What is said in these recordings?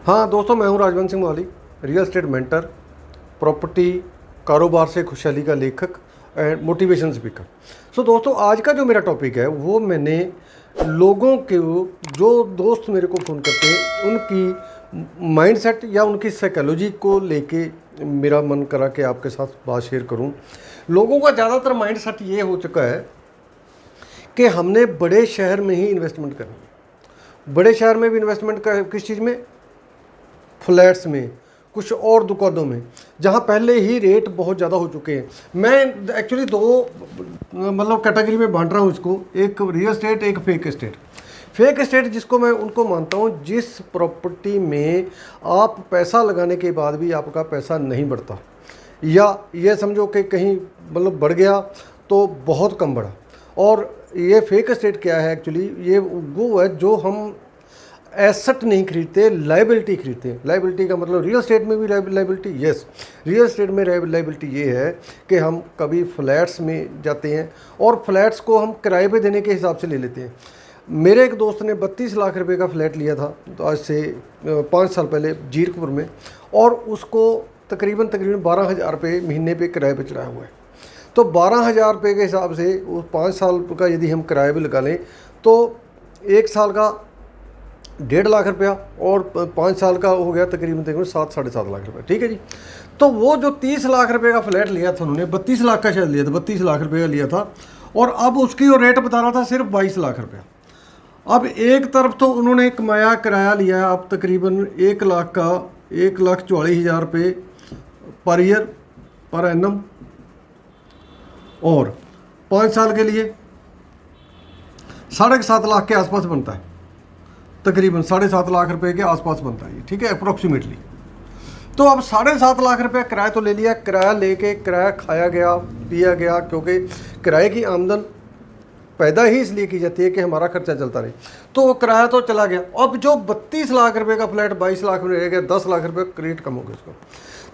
हाँ दोस्तों, मैं हूँ राजवंश सिंह माली, रियल एस्टेट मेंटर, प्रॉपर्टी कारोबार से खुशहाली का लेखक एंड मोटिवेशन स्पीकर। सो दोस्तों, आज का जो मेरा टॉपिक है वो मैंने लोगों के जो दोस्त मेरे को फ़ोन करते हैं उनकी माइंडसेट या उनकी साइकोलॉजी को लेके मेरा मन करा कि आपके साथ बात शेयर करूं। लोगों का ज़्यादातर माइंडसेट ये हो चुका है कि हमने बड़े शहर में ही इन्वेस्टमेंट करनी है। बड़े शहर में भी इन्वेस्टमेंट किस चीज़ में? फ्लैट्स में, कुछ और दुकानों में, जहाँ पहले ही रेट बहुत ज़्यादा हो चुके हैं। मैं एक्चुअली दो कैटेगरी में बांट रहा हूँ इसको, एक रियल एस्टेट, एक फेक एस्टेट। फेक एस्टेट जिसको मैं उनको मानता हूँ जिस प्रॉपर्टी में आप पैसा लगाने के बाद भी आपका पैसा नहीं बढ़ता, या ये समझो कि कहीं बढ़ गया तो बहुत कम बढ़ा। और ये फेक एस्टेट क्या है? एक्चुअली ये वो है जो हम एसेट नहीं खरीदते, लाइबिलिटी खरीदते हैं। लाइबिलिटी का मतलब रियल एस्टेट में भी लाइबिलिटी, यस, रियल एस्टेट में लाइबिलिटी ये है कि हम कभी फ्लैट्स में जाते हैं और फ्लैट्स को हम किराए पे देने के हिसाब से ले लेते हैं। मेरे एक दोस्त ने 32 लाख रुपए का फ्लैट लिया था, तो आज से 5 साल पहले जीरकपुर में, और उसको तकरीबन 12,000 रुपये महीने पे किराए पे चढ़ाया हुआ है। तो 12,000 रुपये के हिसाब से उस 5 साल का यदि हम किराए पे लगा लें तो 1 साल का 1.5 लाख रुपया और 5 साल का हो गया तकरीबन 7 साढ़े 7 लाख रुपये। ठीक है जी। तो वो जो 30 लाख रुपए का फ्लैट लिया था उन्होंने, 32 लाख का शायद लिया था, 32 लाख रुपये का लिया था, और अब उसकी वो रेट बता रहा था सिर्फ 22 लाख रुपया। अब एक तरफ तो उन्होंने कमाया, किराया लिया है अब तकरीबन 1 लाख का 1,44,000 रुपये पर ईयर, पर एनम, और 5 साल के लिए 7.5 लाख के आसपास बनता है, तकरीबन 7.5 लाख रुपए के आसपास बनता है, ठीक है, अप्रोक्सीमेटली। तो अब 7.5 लाख रुपया किराया तो ले लिया, किराया लेके किराया खाया गया, पिया गया, क्योंकि किराए की आमदन पैदा ही इसलिए की जाती है कि हमारा खर्चा चलता रहे। तो वो किराया तो चला गया। अब जो 32 लाख रुपए का फ्लैट 22 लाख में रह गया, 10 लाख रुपये रेट कम हो गया उसका।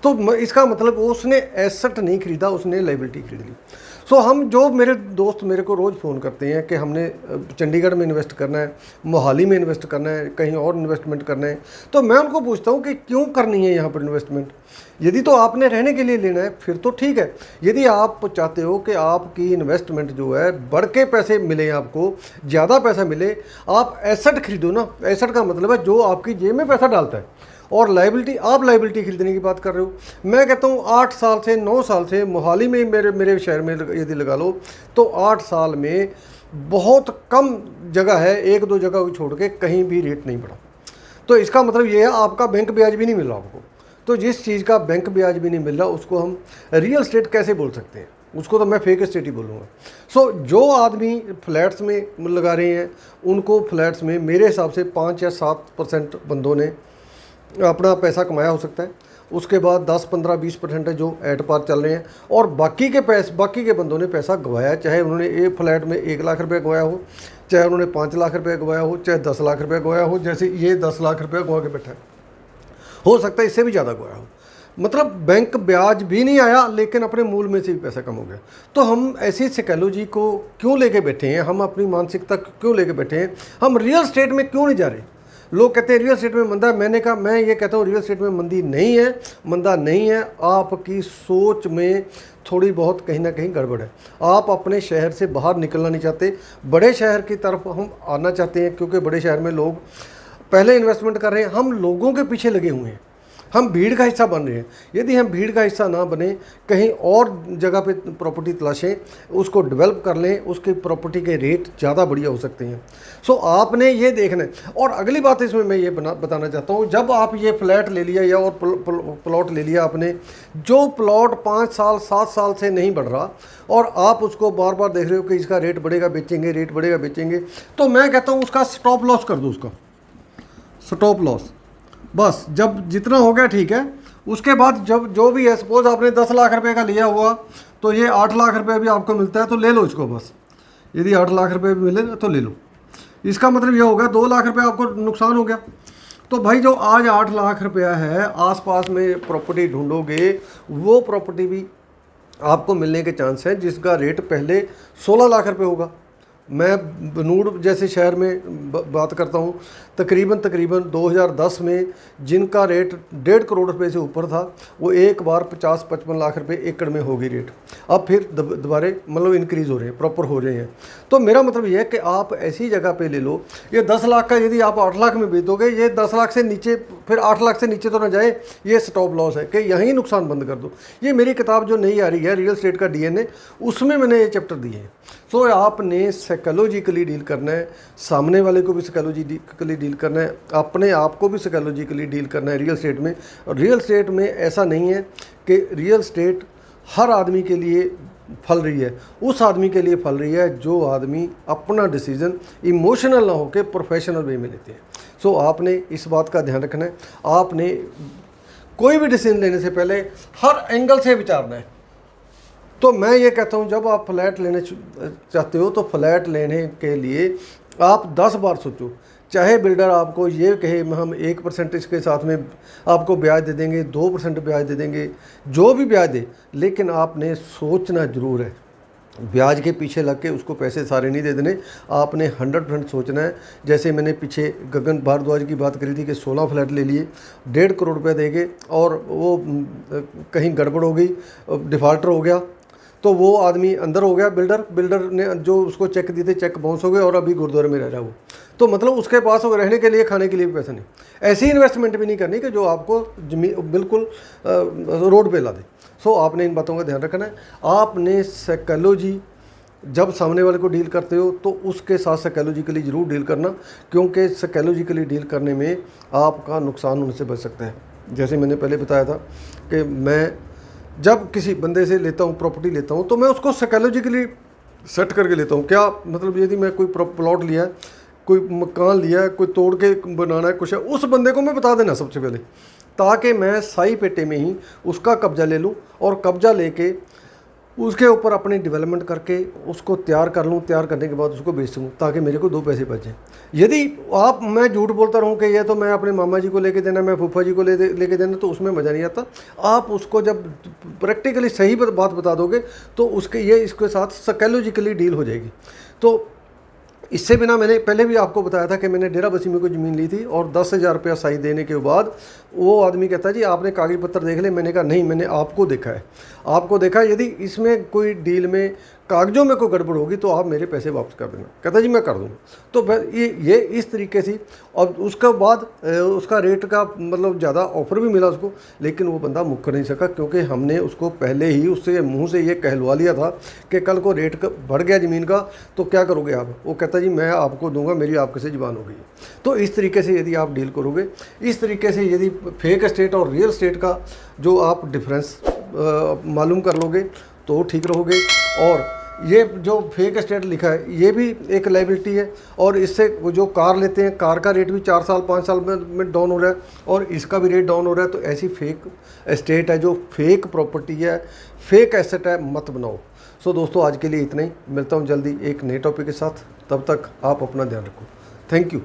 तो इसका मतलब उसने एसेट नहीं खरीदा, उसने लाइबिलिटी खरीद ली। सो हम, जो मेरे दोस्त मेरे को रोज़ फ़ोन करते हैं कि हमने चंडीगढ़ में इन्वेस्ट करना है, मोहाली में इन्वेस्ट करना है, कहीं और इन्वेस्टमेंट करना है, तो मैं उनको पूछता हूँ कि क्यों करनी है यहाँ पर इन्वेस्टमेंट? यदि तो आपने रहने के लिए लेना है फिर तो ठीक है। यदि आप चाहते हो कि आपकी इन्वेस्टमेंट जो है बढ़ के पैसे मिले, आपको ज़्यादा पैसा मिले, आप एसेट खरीदो ना। एसेट का मतलब है जो आपकी जेब में पैसा डालता है। और लाइबिलिटी, आप लाइबिलिटी खरीदने की बात कर रहे हो। मैं कहता हूँ 8 साल से 9 साल से मोहाली में मेरे शहर में यदि लगा लो तो 8 साल में बहुत कम जगह है, 1-2 जगह को छोड़ के कहीं भी रेट नहीं बढ़ा। तो इसका मतलब ये है आपका बैंक ब्याज भी नहीं मिल रहा आपको। तो जिस चीज़ का बैंक ब्याज भी नहीं मिल रहा उसको हम रियल एस्टेट कैसे बोल सकते हैं? उसको तो मैं फेक एस्टेट ही बोलूँगा। सो जो आदमी फ्लैट्स में लगा रहे हैं उनको फ्लैट्स में मेरे हिसाब से 5 या 7% बंदों ने अपना पैसा कमाया हो सकता है। उसके बाद 10, 15, 20% है जो एट पार चल रहे हैं, और बाकी के बंदों ने पैसा गंवाया, चाहे उन्होंने एक फ्लैट में 1 लाख रुपये गंवाया हो, चाहे उन्होंने 5 लाख रुपये गंवाया हो, चाहे 10 लाख रुपये गंवाया हो, जैसे ये 10 लाख रुपये गंवा के बैठा है, हो सकता है इससे भी ज़्यादा गंवाया हो। मतलब बैंक ब्याज भी नहीं आया लेकिन अपने मूल में से भी पैसा कम हो गया। तो हम ऐसी साइकोलॉजी को क्यों लेके बैठे हैं? हम अपनी मानसिकता क्यों लेके बैठे हैं? हम रियल एस्टेट में क्यों नहीं जा रहे? लोग कहते हैं रियल एस्टेट में मंदा है। मैं ये कहता हूँ रियल एस्टेट में मंदी नहीं है, मंदा नहीं है। आपकी सोच में थोड़ी बहुत कहीं ना कहीं गड़बड़ है। आप अपने शहर से बाहर निकलना नहीं चाहते, बड़े शहर की तरफ हम आना चाहते हैं, क्योंकि बड़े शहर में लोग पहले इन्वेस्टमेंट कर रहे हैं। हम लोगों के पीछे लगे हुए हैं, हम भीड़ का हिस्सा बन रहे हैं। यदि हम भीड़ का हिस्सा ना बने, कहीं और जगह पे प्रॉपर्टी तलाशें, उसको डेवलप कर लें, उसकी प्रॉपर्टी के रेट ज़्यादा बढ़िया हो सकते हैं। सो आपने ये देखना है। और अगली बात इसमें मैं ये बताना चाहता हूँ, जब आप ये फ्लैट ले लिया या और प्लॉट ले लिया आपने, जो प्लॉट 5 साल 7 साल से नहीं बढ़ रहा और आप उसको बार बार देख रहे हो कि इसका रेट बढ़ेगा बेचेंगे, रेट बढ़ेगा बेचेंगे, तो मैं कहता हूँ उसका स्टॉप लॉस कर दो। उसका स्टॉप लॉस बस जब जितना हो गया ठीक है। उसके बाद जब जो भी है, सपोज आपने 10 लाख रुपए का लिया हुआ तो ये 8 लाख रुपए भी आपको मिलता है तो ले लो इसको। बस यदि 8 लाख रुपए भी मिले तो ले लो। इसका मतलब ये होगा 2 लाख रुपए आपको नुकसान हो गया। तो भाई जो आज 8 लाख रुपया है, आसपास में प्रॉपर्टी ढूंढोगे वो प्रॉपर्टी भी आपको मिलने के चांस है जिसका रेट पहले 16 लाख रुपए होगा, मैं बनूड़ जैसे शहर में बात करता हूँ, तकरीबन 2010 में जिनका रेट 1.5 करोड़ रुपए से ऊपर था वो एक बार 50-55 लाख रुपए एकड़ में होगी रेट। अब फिर दोबारे मतलब इंक्रीज़ हो रहे हैं, प्रॉपर हो रहे हैं। तो मेरा मतलब ये है कि आप ऐसी जगह पे ले लो, ये 10 लाख का यदि आप 8 लाख में बेच दोगे, ये 10 लाख से नीचे, फिर 8 लाख से नीचे तो ना जाए, ये स्टॉप लॉस है कि यहीं नुकसान बंद कर दो। ये मेरी किताब जो नई आ रही है रियल एस्टेट का डीएनए, उसमें मैंने ये चैप्टर दिए हैं। सो आपने साइकोलॉजिकली डील करना है, सामने वाले को भी साइकोलॉजिकली डील करना है, अपने आप को भी साइकोलॉजिकली डील करना है रियल एस्टेट में। और रियल एस्टेट में ऐसा नहीं है कि रियल एस्टेट हर आदमी के लिए फल रही है, उस आदमी के लिए फल रही है जो आदमी अपना डिसीजन इमोशनल ना होकर प्रोफेशनल वे में लेते हैं। सो आपने इस बात का ध्यान रखना है, आपने कोई भी डिसीजन लेने से पहले हर एंगल से विचारना है। तो मैं ये कहता हूँ जब आप फ्लैट लेने चाहते हो तो फ्लैट लेने के लिए आप 10 बार सोचो। चाहे बिल्डर आपको ये कहे हम 1% के साथ में आपको ब्याज दे देंगे, 2% ब्याज दे देंगे, जो भी ब्याज दे, लेकिन आपने सोचना ज़रूर है। ब्याज के पीछे लग के उसको पैसे सारे नहीं दे देने, आपने 100% सोचना है। जैसे मैंने पीछे गगन भारद्वाज की बात करी थी कि 16 फ्लैट ले लिए, 1.5 करोड़ रुपये देंगे और वो कहीं गड़बड़ हो गई, डिफ़ॉल्टर हो गया, तो वो आदमी अंदर हो गया, बिल्डर ने जो उसको चेक दिए थे चेक बाउंस हो गए और अभी गुरुद्वारे में रह रहा वो। तो मतलब उसके पास रहने के लिए, खाने के लिए भी पैसा नहीं। ऐसी इन्वेस्टमेंट भी नहीं करनी कि जो आपको जमीन बिल्कुल रोड पे ला दे। सो आपने इन बातों का ध्यान रखना है। आपने साइकोलॉजी जब सामने वाले को डील करते हो तो उसके साथ साइकोलॉजिकली ज़रूर डील करना, क्योंकि साइकोलॉजिकली डील करने में आपका नुकसान होने से बच सकता है। जैसे मैंने पहले बताया था कि मैं जब किसी बंदे से लेता हूँ, प्रॉपर्टी लेता हूँ, तो मैं उसको साइकोलॉजिकली सेट करके लेता हूँ। क्या मतलब, यदि मैं कोई प्लॉट लिया है, कोई मकान लिया है, कोई तोड़ के बनाना है, कुछ है, उस बंदे को मैं बता देना सबसे पहले, ताकि मैं साई पेटे में ही उसका कब्जा ले लूँ और कब्जा लेके उसके ऊपर अपनी डेवलपमेंट करके उसको तैयार कर लूँ, तैयार करने के बाद उसको बेच सकूँ, ताकि मेरे को 2 पैसे बचें। यदि मैं झूठ बोलता रहूँ कि ये तो मैं अपने मामा जी को लेके देना, मैं फूफा जी को लेके देना, तो उसमें मज़ा नहीं आता। आप उसको जब प्रैक्टिकली सही बात बता दोगे तो इसके साथ साइकोलॉजिकली डील हो जाएगी। तो इससे बिना, मैंने पहले भी आपको बताया था कि मैंने डेरा बसी में कोई ज़मीन ली थी और 10,000 रुपया साई देने के बाद वो आदमी कहता है जी आपने कागज पत्र देख ले। मैंने कहा नहीं, मैंने आपको देखा है, आपको देखा है, यदि इसमें कोई डील में कागजों में कोई गड़बड़ होगी तो आप मेरे पैसे वापस कर देना। कहता जी मैं कर दूँगा। तो ये इस तरीके से, और उसके बाद उसका रेट का मतलब ज़्यादा ऑफर भी मिला उसको, लेकिन वो बंदा मुकर नहीं सका, क्योंकि हमने उसको पहले ही उससे मुंह से ये कहलवा लिया था कि कल को रेट बढ़ गया ज़मीन का तो क्या करोगे आप। वो कहता जी मैं आपको दूंगा, मेरी आपके से ज़बान हो गई। तो इस तरीके से यदि आप डील करोगे, इस तरीके से यदि फेक एस्टेट और रियल एस्टेट का जो आप डिफरेंस मालूम कर लोगे तो ठीक रहोगे। और ये जो फेक एस्टेट लिखा है ये भी एक लाइबिलिटी है, और इससे वो जो कार लेते हैं, कार का रेट भी 4 साल 5 साल में डाउन हो रहा है और इसका भी रेट डाउन हो रहा है। तो ऐसी फेक एस्टेट है, जो फेक प्रॉपर्टी है, फेक एसेट है, मत बनाओ। सो दोस्तों आज के लिए इतना ही, मिलता हूँ जल्दी एक नए टॉपिक के साथ। तब तक आप अपना ध्यान रखो। Thank you.